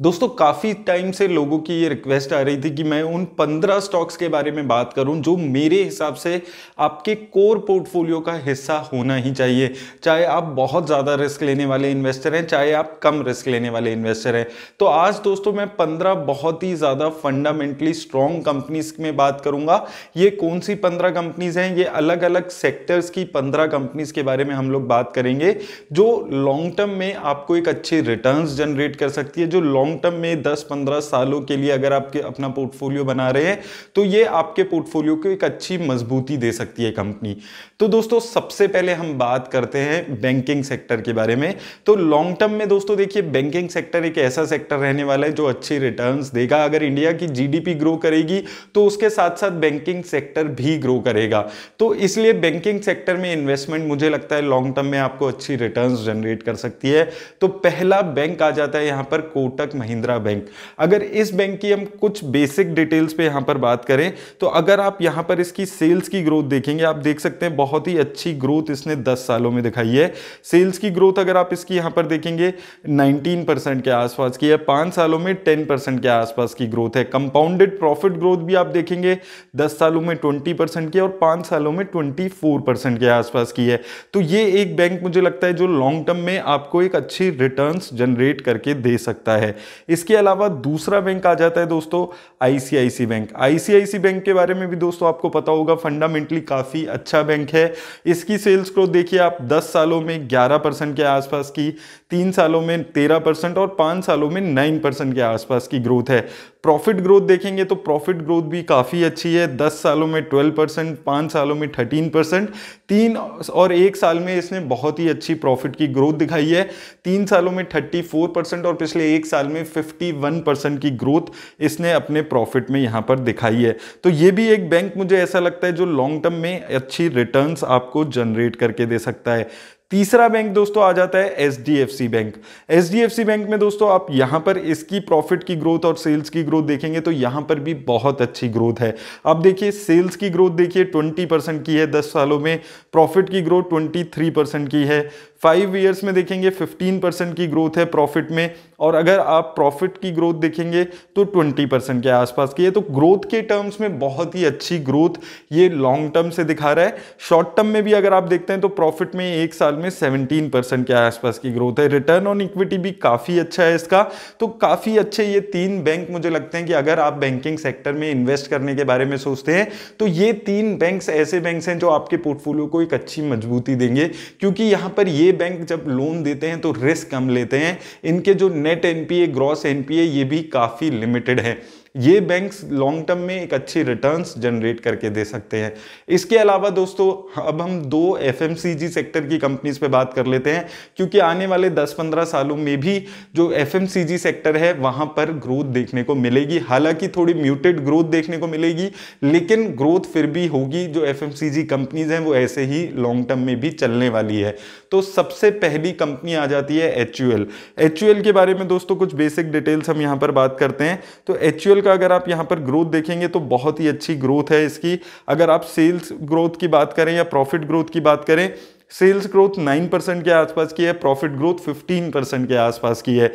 दोस्तों काफ़ी टाइम से लोगों की ये रिक्वेस्ट आ रही थी कि मैं उन 15 स्टॉक्स के बारे में बात करूं जो मेरे हिसाब से आपके कोर पोर्टफोलियो का हिस्सा होना ही चाहिए। चाहे आप बहुत ज़्यादा रिस्क लेने वाले इन्वेस्टर हैं, चाहे आप कम रिस्क लेने वाले इन्वेस्टर हैं। तो आज दोस्तों मैं 15 बहुत ही ज़्यादा फंडामेंटली स्ट्रॉन्ग कंपनीज में बात करूंगा। ये कौन सी 15 कंपनीज हैं, ये अलग अलग सेक्टर्स की 15 कंपनीज के बारे में हम लोग बात करेंगे जो लॉन्ग टर्म में आपको एक अच्छी रिटर्न्स जनरेट कर सकती है, जो लॉन्ग टर्म में 10-15 सालों के लिए अगर आपके अपना पोर्टफोलियो बना रहे हैं तो ये आपके पोर्टफोलियो को एक अच्छी मजबूती दे सकती है कंपनी। तो दोस्तों सबसे पहले हम बात करते हैं बैंकिंग सेक्टर के बारे में। तो लॉन्ग टर्म में दोस्तों देखिए बैंकिंग सेक्टर एक ऐसा सेक्टर रहने वाला है जो अच्छी रिटर्न्स देगा। अगर इंडिया की जीडीपी ग्रो करेगी तो उसके साथ साथ बैंकिंग सेक्टर भी ग्रो करेगा। तो इसलिए बैंकिंग सेक्टर में इन्वेस्टमेंट मुझे लगता है लॉन्ग टर्म में आपको अच्छी रिटर्न्स जनरेट कर सकती है। तो पहला बैंक आ जाता है यहां पर कोटक महिंद्रा बैंक। अगर इस बैंक की हम कुछ बेसिक डिटेल्स पे यहां पर बात करें तो अगर आप यहां पर इसकी सेल्स की ग्रोथ देखेंगे, आप देख सकते हैं बहुत ही अच्छी ग्रोथ इसने 10 सालों में दिखाई है। सेल्स की ग्रोथ अगर आप इसकी यहां पर देखेंगे 19% के आसपास की है, 5 सालों में 10% के आसपास की ग्रोथ है। कंपाउंडेड प्रॉफिट ग्रोथ भी आप देखेंगे 10 सालों में 20% की और 5 सालों में 24% के आसपास की है। तो ये एक बैंक मुझे लगता है जो लॉन्ग टर्म में आपको एक अच्छी रिटर्न्स जनरेट करके दे सकता है। इसके अलावा दूसरा बैंक आ जाता है दोस्तों आईसीआईसी बैंक। आईसीआईसी बैंक के बारे में भी दोस्तों आपको पता होगा, फंडामेंटली काफी अच्छा बैंक है। इसकी सेल्स ग्रोथ देखिए आप 10 सालों में 11% के आसपास की, 3 सालों में 13% और 5 सालों में 9% के आसपास की ग्रोथ है। प्रॉफिट ग्रोथ देखेंगे तो प्रॉफिट ग्रोथ भी काफी अच्छी है, 10 सालों में 12%, 5 सालों में 13%, 3 और 1 साल में इसने बहुत ही अच्छी प्रॉफिट की ग्रोथ दिखाई है। 3 सालों में 34% और पिछले 1 साल में 51% की ग्रोथ इसने अपने प्रॉफिट में यहां पर दिखाई है। तो ये भी एक बैंक मुझे ऐसा लगता है जो लॉन्ग टर्म में अच्छी रिटर्न्स आपको जनरेट करके दे सकता है। तीसरा बैंक दोस्तों आ जाता है एचडीएफसी बैंक। एचडीएफसी बैंक में दोस्तों आप यहां पर इसकी प्रॉफिट की ग्रोथ और सेल्स की ग्रोथ देखेंगे तो यहां पर भी बहुत अच्छी ग्रोथ है। आप देखिए सेल्स की ग्रोथ देखिए 20% की है 10 सालों में, प्रॉफिट की ग्रोथ 23% की है। 5 ईयर्स में देखेंगे 15% की ग्रोथ है प्रॉफिट में, और अगर आप प्रॉफिट की ग्रोथ देखेंगे तो 20% के आसपास की है। तो ग्रोथ के टर्म्स में बहुत ही अच्छी ग्रोथ ये लॉन्ग टर्म से दिखा रहा है। शॉर्ट टर्म में भी अगर आप देखते हैं तो प्रॉफिट में 1 साल में 17% के आसपास की ग्रोथ है। रिटर्न ऑन इक्विटी भी काफी अच्छा है इसका। तो काफी अच्छे ये 3 बैंक मुझे लगते हैं कि अगर आप बैंकिंग सेक्टर में इन्वेस्ट करने के बारे में सोचते हैं तो ये 3 बैंक्स ऐसे बैंक्स हैं जो आपके पोर्टफोलियो को एक अच्छी मजबूती देंगे, क्योंकि यहां पर ये बैंक जब लोन देते हैं तो रिस्क कम लेते हैं। इनके जो नेट एनपीए, ग्रॉस एनपीए ये भी काफी लिमिटेड है। ये बैंक्स लॉन्ग टर्म में एक अच्छी रिटर्न्स जनरेट करके दे सकते हैं। इसके अलावा दोस्तों अब हम 2 एफएमसीजी सेक्टर की कंपनीज पे बात कर लेते हैं, क्योंकि आने वाले 10-15 सालों में भी जो एफएमसीजी सेक्टर है वहां पर ग्रोथ देखने को मिलेगी। हालांकि थोड़ी म्यूटेड ग्रोथ देखने को मिलेगी, लेकिन ग्रोथ फिर भी होगी। जो एफएमसीजी कंपनीज हैं वो ऐसे ही लॉन्ग टर्म में भी चलने वाली है। तो सबसे पहली कंपनी आ जाती है एचयूएल। एचयूएल के बारे में दोस्तों कुछ बेसिक डिटेल्स हम यहां पर बात करते हैं। तो एचयूएल का अगर आप यहां पर ग्रोथ देखेंगे तो बहुत ही अच्छी ग्रोथ है इसकी। अगर आप सेल्स ग्रोथ की बात करें या प्रॉफिट ग्रोथ की बात करें, सेल्स ग्रोथ 9% के आसपास की है, प्रॉफिट ग्रोथ 15% के आसपास की है।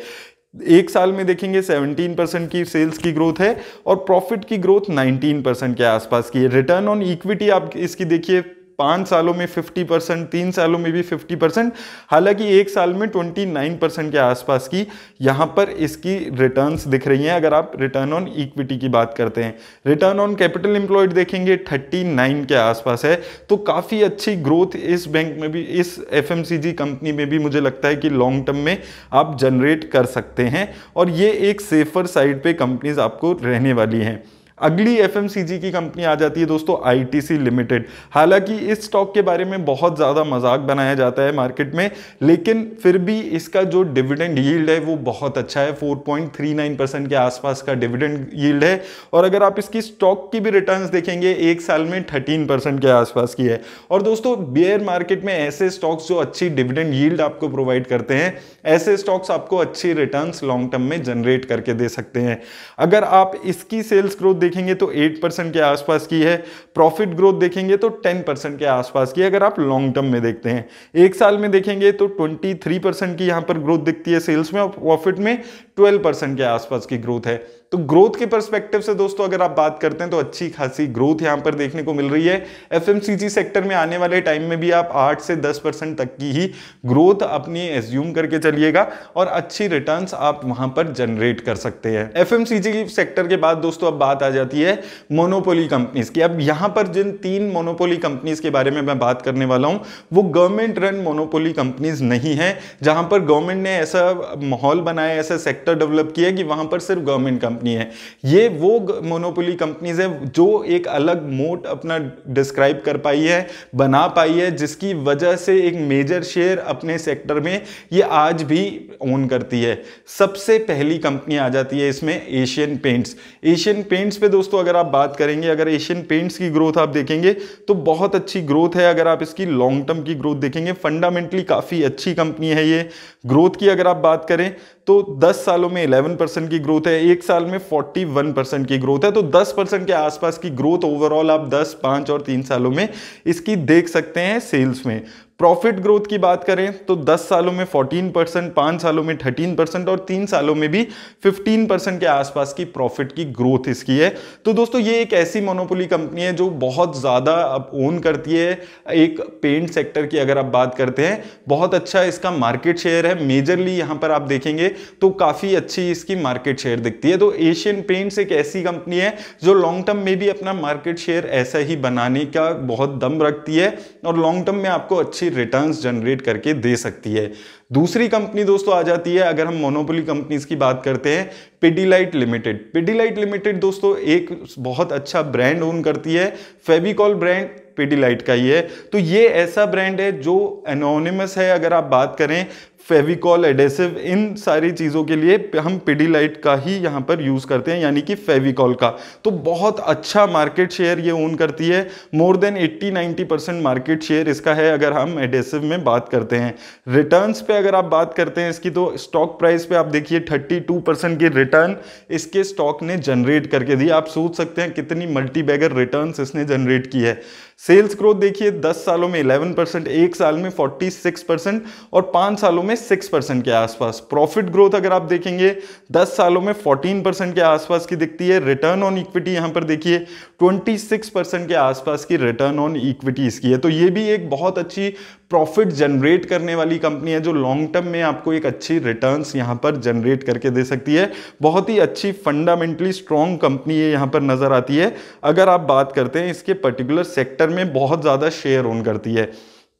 1 साल में देखेंगे 17% की सेल्स की ग्रोथ है और प्रॉफिट की ग्रोथ 19% के आसपास की है। रिटर्न ऑन इक्विटी आप इसकी देखिए 5 सालों में 50%, 3 सालों में भी 50%, हालांकि 1 साल में 29% के आसपास की यहां पर इसकी रिटर्न्स दिख रही हैं। अगर आप रिटर्न ऑन इक्विटी की बात करते हैं, रिटर्न ऑन कैपिटल एम्प्लॉयड देखेंगे 39 के आसपास है। तो काफी अच्छी ग्रोथ इस बैंक में भी, इस एफएमसीजी कंपनी में भी मुझे लगता है कि लॉन्ग टर्म में आप जनरेट कर सकते हैं, और ये एक सेफर साइड पे कंपनीज आपको रहने वाली हैं। अगली एफएमसीजी की कंपनी आ जाती है दोस्तों आईटीसी लिमिटेड। हालांकि इस स्टॉक के बारे में बहुत ज़्यादा मजाक बनाया जाता है मार्केट में, लेकिन फिर भी इसका जो डिविडेंड यील्ड है वो बहुत अच्छा है। 4.39% के आसपास का डिविडेंड यील्ड है, और अगर आप इसकी स्टॉक की भी रिटर्न्स देखेंगे 1 साल में 13% के आसपास की है। और दोस्तों बेयर मार्केट में ऐसे स्टॉक्स जो अच्छी डिविडेंड यील्ड आपको प्रोवाइड करते हैं, ऐसे स्टॉक्स आपको अच्छी रिटर्न्स लॉन्ग टर्म में जनरेट करके दे सकते हैं। अगर आप इसकी सेल्स ग्रोथ देखेंगे तो 8% के आसपास की है, प्रॉफिट ग्रोथ देखेंगे तो 10% के आसपास की, अगर आप लॉन्ग टर्म में देखते हैं। एक साल में देखेंगे तो 23% की यहां पर ग्रोथ दिखती है सेल्स में, और प्रॉफिट में 12% के आसपास की ग्रोथ है। तो ग्रोथ के पर्सपेक्टिव से दोस्तों अगर आप बात करते हैं तो अच्छी खासी ग्रोथ यहां पर देखने को मिल रही है। एफएमसीजी सेक्टर में आने वाले टाइम में भी आप 8 से 10% तक की ही ग्रोथ अपनी एज्यूम करके चलिएगा, और अच्छी रिटर्न्स आप वहां पर जनरेट कर सकते हैं। एफएमसीजी सेक्टर के बाद दोस्तों अब बात आ जाती है मोनोपोली कंपनीज की। अब यहां पर जिन 3 मोनोपोली कंपनीज के बारे में मैं बात करने वाला हूं वो गवर्नमेंट रन मोनोपोली कंपनीज नहीं है, जहां पर गवर्नमेंट ने ऐसा माहौल बनाया, ऐसा सेक्टर डेवलप किया कि वहां पर सिर्फ गवर्नमेंट कंपनी है। ये वो मोनोपोली कंपनीज है जो एक अलग मोट अपना डिस्क्राइब कर पाई है, बना पाई है, जिसकी वजह से एक मेजर शेयर अपने सेक्टर में ये आज भी ओन करती है। सबसे पहली कंपनी आ जाती है इसमें एशियन पेंट्स। एशियन पेंट्स पे दोस्तों अगर आप बात करेंगे, अगर एशियन पेंट्स की ग्रोथ आप देखेंगे तो बहुत अच्छी ग्रोथ है। अगर आप इसकी लॉन्ग टर्म की ग्रोथ देखेंगे, फंडामेंटली काफी अच्छी कंपनी है ये। ग्रोथ की अगर आप बात करें तो 10 सालों में 11% की ग्रोथ है, एक साल में 41% की ग्रोथ है। तो 10% के आसपास की ग्रोथ ओवरऑल आप 10, 5 और 3 सालों में इसकी देख सकते हैं सेल्स में। प्रॉफिट ग्रोथ की बात करें तो 10 सालों में 14%, 5 सालों में 13% और 3 सालों में भी 15% के आसपास की प्रॉफिट की ग्रोथ इसकी है। तो दोस्तों ये एक ऐसी मोनोपोली कंपनी है जो बहुत ज्यादा अब ओन करती है एक पेंट सेक्टर की। अगर आप बात करते हैं बहुत अच्छा इसका मार्केट शेयर है, मेजरली यहां पर आप देखेंगे तो काफी अच्छी इसकी मार्केट शेयर दिखती है। तो एशियन पेंट्स एक ऐसी कंपनी है जो लॉन्ग टर्म में भी अपना मार्केट शेयर ऐसा ही बनाने का बहुत दम रखती है, और लॉन्ग टर्म में आपको अच्छी रिटर्न्स जनरेट करके दे सकती है। दूसरी कंपनी दोस्तों आ जाती है, अगर हम मोनोपोली कंपनीज की बात करते हैं, पिडिलाइट लिमिटेड। पिडिलाइट लिमिटेड दोस्तों एक बहुत अच्छा ब्रांड ओन करती है, फेविकॉल ब्रांड पिडिलाइट का ही है। तो ये ऐसा ब्रांड है जो एनोनिमस है। अगर आप बात करें फेविकॉल, एडेसिव, इन सारी चीजों के लिए हम पिडिलाइट का ही यहां पर यूज करते हैं, यानी कि फेविकॉल का। तो बहुत अच्छा मार्केट शेयर ये ओन करती है, मोर देन 80-90% मार्केट शेयर इसका है अगर हम एडेसिव में बात करते हैं। रिटर्न्स पे अगर आप बात करते हैं इसकी, तो स्टॉक प्राइस पे आप देखिए 32% की रिटर्न इसके स्टॉक ने जनरेट करके दी। आप सोच सकते हैं कितनी मल्टीबैगर रिटर्न्स इसने जनरेट की है। सेल्स ग्रोथ देखिए 10 सालों में 11%, एक साल में 46% और 5 सालों में 6% के आसपास। प्रॉफिट ग्रोथ अगर आप देखेंगे 10 सालों में 14% के आसपास की दिखती है। रिटर्न ऑन इक्विटी यहां पर देखिए 26% के आसपास की रिटर्न ऑन इक्विटी इसकी है। तो ये भी एक बहुत अच्छी प्रॉफिट जनरेट करने वाली कंपनी है जो लॉन्ग टर्म में आपको एक अच्छी रिटर्न्स यहां पर जनरेट करके दे सकती है। बहुत ही अच्छी फंडामेंटली स्ट्रॉन्ग कंपनी है यहां पर नजर आती है, अगर आप बात करते हैं इसके पर्टिकुलर सेक्टर में बहुत ज्यादा शेयर ओन करती है।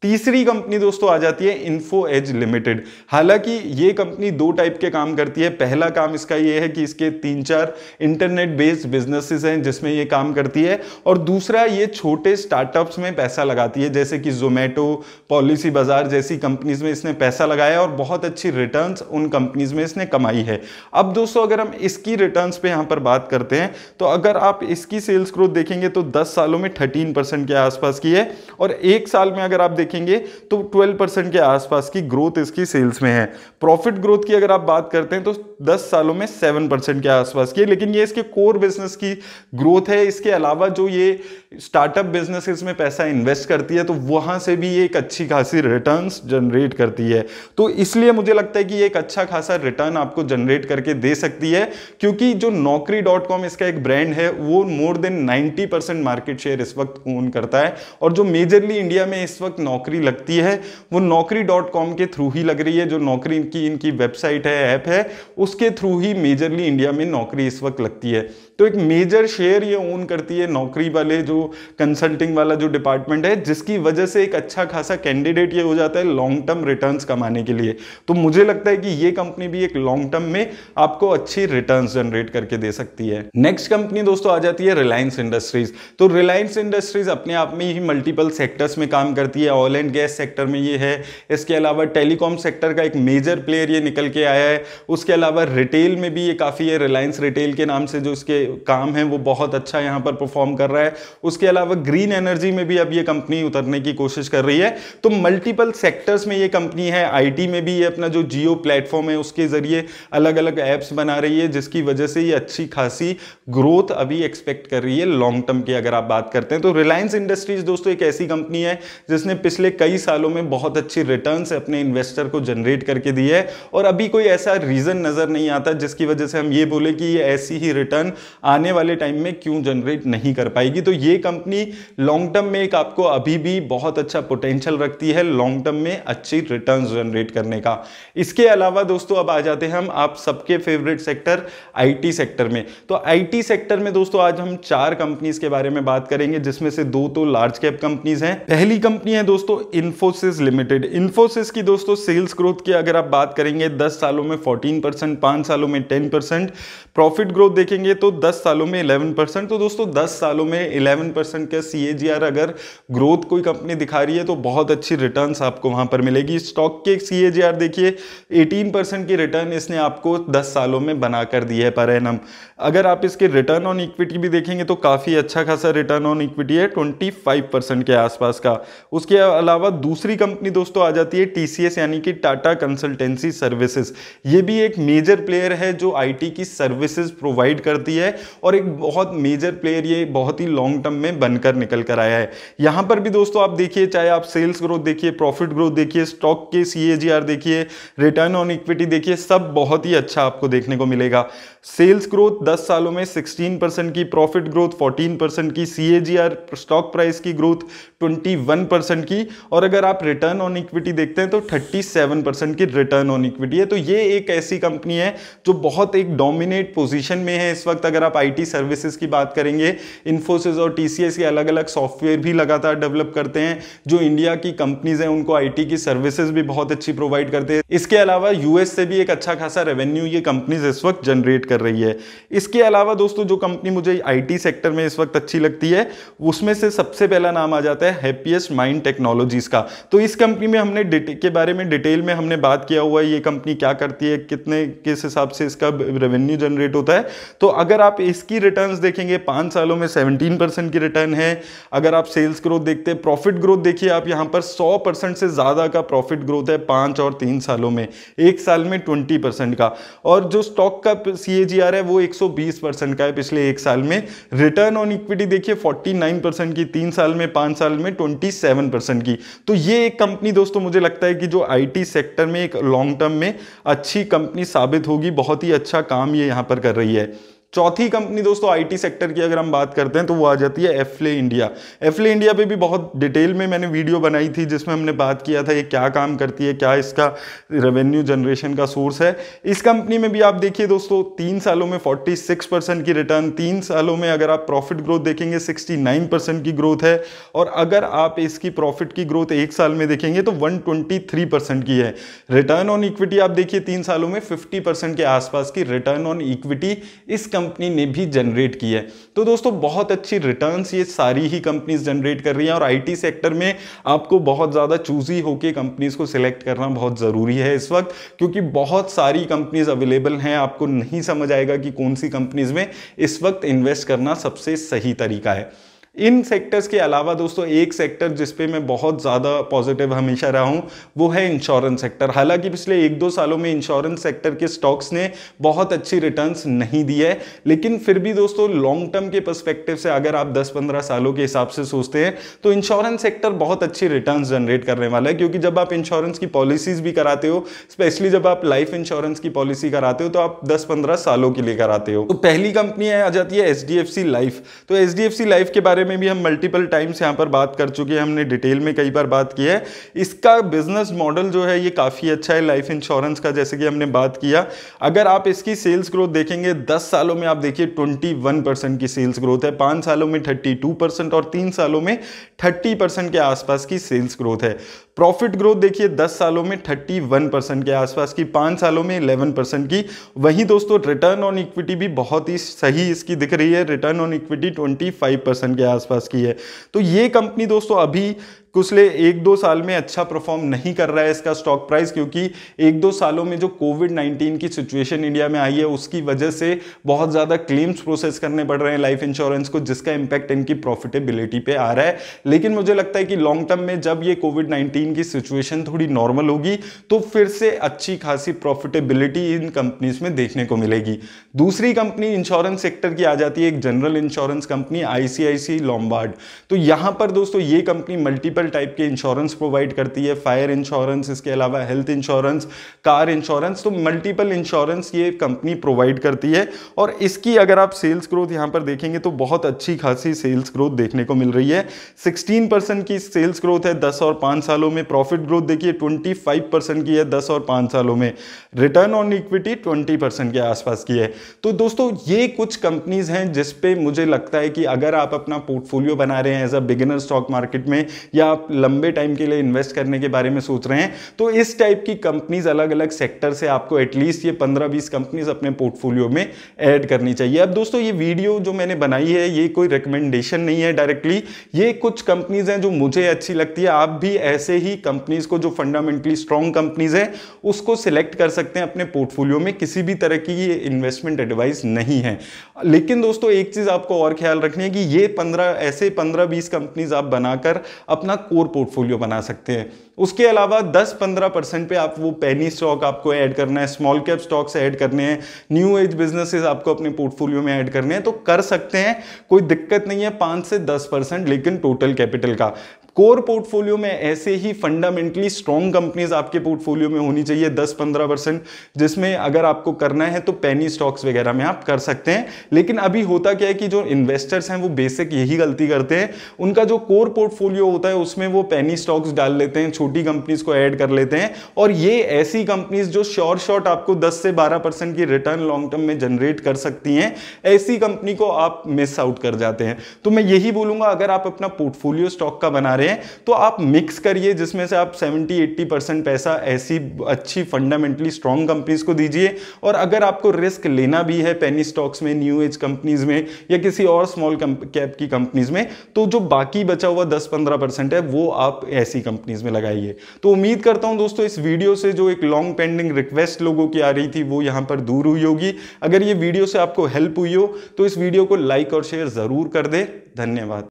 तीसरी कंपनी दोस्तों आ जाती है इन्फो एज लिमिटेड। हालांकि ये कंपनी 2 टाइप के काम करती है। पहला काम इसका ये है कि इसके 3-4 इंटरनेट बेस्ड बिजनेसेस हैं जिसमें ये काम करती है, और दूसरा ये छोटे स्टार्टअप्स में पैसा लगाती है, जैसे कि जोमेटो, पॉलिसी बाजार जैसी कंपनीज में इसने पैसा लगाया और बहुत अच्छी रिटर्न्स उन कंपनीज में इसने कमाई है। अब दोस्तों अगर हम इसकी रिटर्न्स पे यहां पर बात करते हैं तो अगर आप इसकी सेल्स ग्रोथ देखेंगे तो 10 सालों में 13% के आसपास की है, और एक साल में अगर आप देखेंगे तो 12% के आसपास की ग्रोथ इसकी सेल्स में है। प्रॉफिट ग्रोथ की अगर आप बात करते हैं तो 10 सालों में 7% के आसपास की है, लेकिन ये इसके कोर बिजनेस की ग्रोथ है। इसके अलावा जो ये स्टार्टअप बिजनेसेस में पैसा इन्वेस्ट करती है तो वहां से भी एक अच्छी खासी रिटर्न्स जनरेट करती है। तो इसलिए मुझे लगता है कि एक अच्छा खासा रिटर्न आपको जनरेट करके दे सकती है, क्योंकि जो Naukri.com इसका एक ब्रांड है वो मोर देन 90% मार्केट शेयर इस वक्त ओन करता है, और जो मेजरली इंडिया में इस वक्त नौकरी लगती है वो Naukri.com के थ्रू ही लग रही है। जो नौकरी की इनकी वेबसाइट है, ऐप है, उसके थ्रू ही मेजरली इंडिया में नौकरी इस वक्त लगती है। तो एक मेजर शेयर ये ओन करती है नौकरी वाले जो कंसल्टिंग वाला जो डिपार्टमेंट है, जिसकी वजह से एक अच्छा खासा कैंडिडेट ये हो जाता है लॉन्ग टर्म रिटर्न्स कमाने के लिए। तो मुझे लगता है कि ये कंपनी भी एक लॉन्ग टर्म में आपको अच्छी रिटर्न्स जनरेट करके दे सकती है। नेक्स्ट कंपनी दोस्तों आ जाती है रिलायंस इंडस्ट्रीज। तो रिलायंस इंडस्ट्रीज अपने आप में ही मल्टीपल सेक्टर्स में काम करती है। ऑयल एंड गैस सेक्टर में ये है। इसके अलावा टेलीकॉम सेक्टर का एक मेजर प्लेयर ये निकल के आया है। उसके अलावा रिटेल में भी ये काफ़ी है, रिलायंस रिटेल के नाम से जो इसके काम है वो बहुत अच्छा यहाँ पर परफॉर्म कर रहा है। उसके अलावा ग्रीन एनर्जी में भी अब ये कंपनी उतरने की कोशिश कर रही है। तो मल्टीपल सेक्टर्स में ये कंपनी है। आईटी में भी ये अपना जो जियो प्लेटफॉर्म है उसके जरिए अलग अलग एप्स बना रही है, जिसकी वजह से ये अच्छी खासी ग्रोथ अभी एक्सपेक्ट कर रही है लॉन्ग टर्म की अगर आप बात करते हैं। तो रिलायंस इंडस्ट्रीज दोस्तों एक ऐसी कंपनी है जिसने पिछले कई सालों में बहुत अच्छी रिटर्न्स अपने इन्वेस्टर को जनरेट करके दी है, और अभी कोई ऐसा रीजन नजर नहीं आता जिसकी वजह से हम ये बोले कि ये ऐसी ही रिटर्न आने वाले टाइम में क्यों जनरेट नहीं कर पाएगी। तो ये कंपनी लॉन्ग टर्म में एक आपको अभी भी बहुत अच्छा पोटेंशियल रखती है लॉन्ग टर्म में अच्छी रिटर्न्स जनरेट करने का। इसके अलावा दोस्तों अब आ जाते हैं हम आप सबके फेवरेट सेक्टर आईटी सेक्टर में। तो आईटी सेक्टर में दोस्तों आज हम 4 कंपनीज के बारे में बात करेंगे, जिसमें से 2 तो लार्ज कैप कंपनीज हैं। पहली कंपनी है दोस्तों इन्फोसिस लिमिटेड। इन्फोसिस की दोस्तों सेल्स ग्रोथ की अगर आप बात करेंगे 10 सालों में 14%, 5 सालों में 10%, प्रॉफिट ग्रोथ देखेंगे तो 10 सालों में 11%। तो दोस्तों 10 सालों में 11% का CAGR अगर ग्रोथ कोई कंपनी दिखा रही है तो बहुत अच्छी रिटर्न्स आपको वहां पर मिलेगी। स्टॉक के CAGR देखिए 18% की रिटर्न इसने आपको 10 सालों में बनाकर दी है पर एनम। अगर आप इसके रिटर्न ऑन इक्विटी भी देखेंगे तो काफी अच्छा खासा रिटर्न ऑन इक्विटी है 25% के आसपास का। उसके अलावा दूसरी कंपनी दोस्तों आ जाती है TCS यानी कि टाटा कंसल्टेंसी सर्विसेज। ये भी एक मेजर प्लेयर है जो आईटी की सर्विसेज प्रोवाइड करती है, और एक बहुत मेजर प्लेयर ये बहुत ही लॉन्ग टर्म में बनकर निकल कर आया है। यहां पर भी दोस्तों आप देखिए, चाहे आप सेल्स ग्रोथ देखिए, प्रॉफिट ग्रोथ देखिए, स्टॉक के CAGR देखिए, रिटर्न ऑन इक्विटी देखिए, सब बहुत ही अच्छा आपको देखने को मिलेगा। सेल्स ग्रोथ 10 सालों में 16% की, प्रॉफिट ग्रोथ 14% की, CAGR स्टॉक प्राइस की ग्रोथ 21% की, और अगर आप रिटर्न ऑन इक्विटी देखते हैं तो 37% की रिटर्न ऑन इक्विटी है। तो ये एक ऐसी कंपनी है जो बहुत एक डोमिनेट पोजीशन में है इस वक्त। अगर आप आईटी सर्विसेज की बात करेंगे, इन्फोसिस और TCS के अलग अलग सॉफ्टवेयर भी लगातार डेवलप करते हैं। जो इंडिया की कंपनीज हैं उनको आईटी की सर्विसेज भी बहुत अच्छी प्रोवाइड करते हैं। इसके अलावा यूएस से भी एक अच्छा खासा रेवेन्यू ये कंपनीज इस वक्त जनरेट कर रही है। इसके अलावा दोस्तों जो कंपनी मुझे आईटी सेक्टर में इस वक्त अच्छी लगती है उसमें से सबसे पहला नाम आ जाता है हैप्पीएस्ट माइंड टेक्नोलॉजीज का। तो इस कंपनी में हमने के बारे में डिटेल में हमने बात किया हुआ है, ये कंपनी क्या करती है, कितने किस हिसाब से इसका रेवेन्यू जनरेट होता है। तो अगर आप इसकी रिटर्न्स देखेंगे 5 सालों में 17% की रिटर्न है। अगर आप सेल्स ग्रोथ देखते हैं, प्रॉफिट ग्रोथ देखिए आप यहां पर 100% से ज्यादा का प्रॉफिट ग्रोथ है 5 और 3 सालों में, 1 साल में 20% का, और जो स्टॉक का CAGR है वो 120% का है पिछले 1 साल में। रिटर्न ऑन इक्विटी देखिए 49% की 3 साल में, 5 साल में 27% की। तो ये एक कंपनी दोस्तों मुझे लगता है कि जो आईटी सेक्टर में एक लॉन्ग टर्म में अच्छी कंपनी साबित होगी, बहुत ही अच्छा काम ये यहां पर कर रही है। चौथी कंपनी दोस्तों आईटी सेक्टर की अगर हम बात करते हैं तो वो आ जाती है एफले इंडिया। एफले इंडिया पे भी बहुत डिटेल में मैंने वीडियो बनाई थी जिसमें हमने बात किया था ये क्या काम करती है, क्या इसका रेवेन्यू जनरेशन का सोर्स है। इस कंपनी में भी आप देखिए दोस्तों 3 सालों में 46% की रिटर्न, 3 सालों में अगर आप प्रॉफिट ग्रोथ देखेंगे 69% की ग्रोथ है, और अगर आप इसकी प्रॉफिट की ग्रोथ 1 साल में देखेंगे तो 123% की है। रिटर्न ऑन इक्विटी आप देखिए 3 सालों में 50% के आसपास की रिटर्न ऑन इक्विटी इस कंपनी ने भी जनरेट की है। तो दोस्तों बहुत अच्छी रिटर्न्स ये सारी ही कंपनीज जनरेट कर रही हैं, और आईटी सेक्टर में आपको बहुत ज्यादा चूजी होकर कंपनीज को सिलेक्ट करना बहुत जरूरी है इस वक्त, क्योंकि बहुत सारी कंपनीज अवेलेबल हैं। आपको नहीं समझ आएगा कि कौन सी कंपनीज में इस वक्त इन्वेस्ट करना सबसे सही तरीका है। इन सेक्टर्स के अलावा दोस्तों एक सेक्टर जिस पे मैं बहुत ज़्यादा पॉजिटिव हमेशा रहा हूँ वो है इंश्योरेंस सेक्टर। हालांकि पिछले 1-2 सालों में इंश्योरेंस सेक्टर के स्टॉक्स ने बहुत अच्छी रिटर्न्स नहीं दी है, लेकिन फिर भी दोस्तों लॉन्ग टर्म के पर्सपेक्टिव से अगर आप 10-15 सालों के हिसाब से सोचते हैं तो इंश्योरेंस सेक्टर बहुत अच्छी रिटर्न्स जनरेट करने वाला है। क्योंकि जब आप इंश्योरेंस की पॉलिसीज भी कराते हो, स्पेशली जब आप लाइफ इंश्योरेंस की पॉलिसी कराते हो तो आप 10-15 सालों के लिए कराते हो। तो पहली कंपनी आ जाती है HDFC लाइफ। तो HDFC लाइफ के बारे में भी हम मल्टीपल टाइम्स यहां पर बात कर चुके हैं, हमने डिटेल में कई बार बात की है। इसका बिजनेस मॉडल जो है ये काफी अच्छा है लाइफ इंश्योरेंस का, जैसे कि हमने बात किया। अगर आप इसकी सेल्स ग्रोथ देखेंगे 10 सालों में आप देखिए 21% की सेल्स ग्रोथ है, 5 सालों में 32% और 3 सालों में 30% के आसपास की सेल्स ग्रोथ है। प्रॉफिट ग्रोथ देखिए 10 सालों में 31% के आसपास की, 5 सालों में 11% की। वहीं दोस्तों रिटर्न ऑन इक्विटी भी बहुत ही सही इसकी दिख रही है, रिटर्न ऑन इक्विटी 25% के आसपास की है। तो ये कंपनी दोस्तों अभी पिछले 1-2 साल में अच्छा परफॉर्म नहीं कर रहा है इसका स्टॉक प्राइस, क्योंकि 1-2 सालों में जो कोविड-19 की सिचुएशन इंडिया में आई है उसकी वजह से बहुत ज़्यादा क्लेम्स प्रोसेस करने पड़ रहे हैं लाइफ इंश्योरेंस को, जिसका इंपैक्ट इनकी प्रॉफिटेबिलिटी पे आ रहा है। लेकिन मुझे लगता है कि लॉन्ग टर्म में जब ये कोविड-19 की सिचुएशन थोड़ी नॉर्मल होगी तो फिर से अच्छी खासी प्रॉफिटेबिलिटी इन कंपनीज में देखने को मिलेगी। दूसरी कंपनी इंश्योरेंस सेक्टर की आ जाती है एक general insurance company ICICI Lombard. तो यहां पर दोस्तों ये कंपनी मल्टीपल टाइप के इंश्योरेंस प्रोवाइड करती है, फायर इंश्योरेंस, इसके अलावा हेल्थ इंश्योरेंस, कार इंश्योरेंस, तो मल्टीपल इंश्योरेंस ये कंपनी प्रोवाइड करती है। और इसकी अगर आप सेल्स ग्रोथ यहां पर देखेंगे तो बहुत अच्छी खासी सेल्स ग्रोथ देखने को मिल रही है। 16% की सेल्स ग्रोथ है 10 और 5 सालों में। प्रॉफिट ग्रोथ देखिए 25% की है 10 और 5 सालों में। रिटर्न ऑन इक्विटी 20% के आसपास की है। तो दोस्तों ये कुछ कंपनीज हैं जिसपे मुझे लगता है कि अगर आप अपना पोर्टफोलियो बना रहे हैं as a beginner stock market में, या आप लंबे टाइम के लिए इन्वेस्ट करने के बारे में सोच रहे हैं, तो इस टाइप की कंपनीज अलग अलग सेक्टर से आपको एटलीस्ट ये 15-20 कंपनीज अपने पोर्टफोलियो में ऐड करनी चाहिए। अब दोस्तों ये वीडियो जो मैंने बनाई है ये कोई रिकमेंडेशन नहीं है डायरेक्टली, ये कुछ कंपनीज हैं जो मुझे अच्छी लगती है। आप भी ऐसे ही कंपनीज को जो फंडामेंटली स्ट्रॉन्ग कंपनीज है उसको सिलेक्ट कर सकते हैं अपने पोर्टफोलियो में, किसी भी तरह की ये इन्वेस्टमेंट एडवाइस नहीं है। लेकिन दोस्तों एक चीज आपको और ख्याल रखनी है कि ये 15-20 कंपनीज आप बनाकर अपना कोर पोर्टफोलियो बना सकते हैं। उसके अलावा 10-15% पे आप वो पेनी स्टॉक आपको ऐड करना है, स्मॉल कैप स्टॉक्स ऐड करने हैं, न्यू एज बिजनेसेस आपको अपने पोर्टफोलियो में ऐड करने हैं, तो कर सकते हैं, कोई दिक्कत नहीं है 5 से 10%, लेकिन टोटल कैपिटल का। कोर पोर्टफोलियो में ऐसे ही फंडामेंटली स्ट्रॉन्ग कंपनीज आपके पोर्टफोलियो में होनी चाहिए 10-15%, जिसमें अगर आपको करना है तो पेनी स्टॉक्स वगैरह में आप कर सकते हैं। लेकिन अभी होता क्या है कि जो इन्वेस्टर्स हैं वो बेसिक यही गलती करते हैं, उनका जो कोर पोर्टफोलियो होता है उसमें वो पेनी स्टॉक्स डाल लेते हैं, छोटी कंपनीज को ऐड कर लेते हैं, और ये ऐसी कंपनीज जो श्योर शॉट आपको 10 से 12% की रिटर्न लॉन्ग टर्म में जनरेट कर सकती हैं, ऐसी कंपनी को आप मिस आउट कर जाते हैं। तो मैं यही बोलूंगा अगर आप अपना पोर्टफोलियो स्टॉक का बना रहे हैं तो आप मिक्स करिए, जिसमें से आप 70-80% पैसा ऐसी अच्छी फंडामेंटली स्ट्रॉन्ग कंपनीज को दीजिए, और अगर आपको रिस्क लेना भी है पेनी स्टॉक्स में, न्यू एज कंपनीज में, या किसी और स्मॉल कैप की कंपनीज में, तो जो बाकी बचा हुआ 10-15% है वो आप ऐसी कंपनीज में लगाइए। तो उम्मीद करता हूं दोस्तों इस वीडियो से जो एक लॉन्ग पेंडिंग रिक्वेस्ट लोगों की आ रही थी वो यहां पर दूर हुई होगी। अगर ये वीडियो से आपको हेल्प हुई हो तो इस वीडियो को लाइक और शेयर जरूर कर दे। धन्यवाद।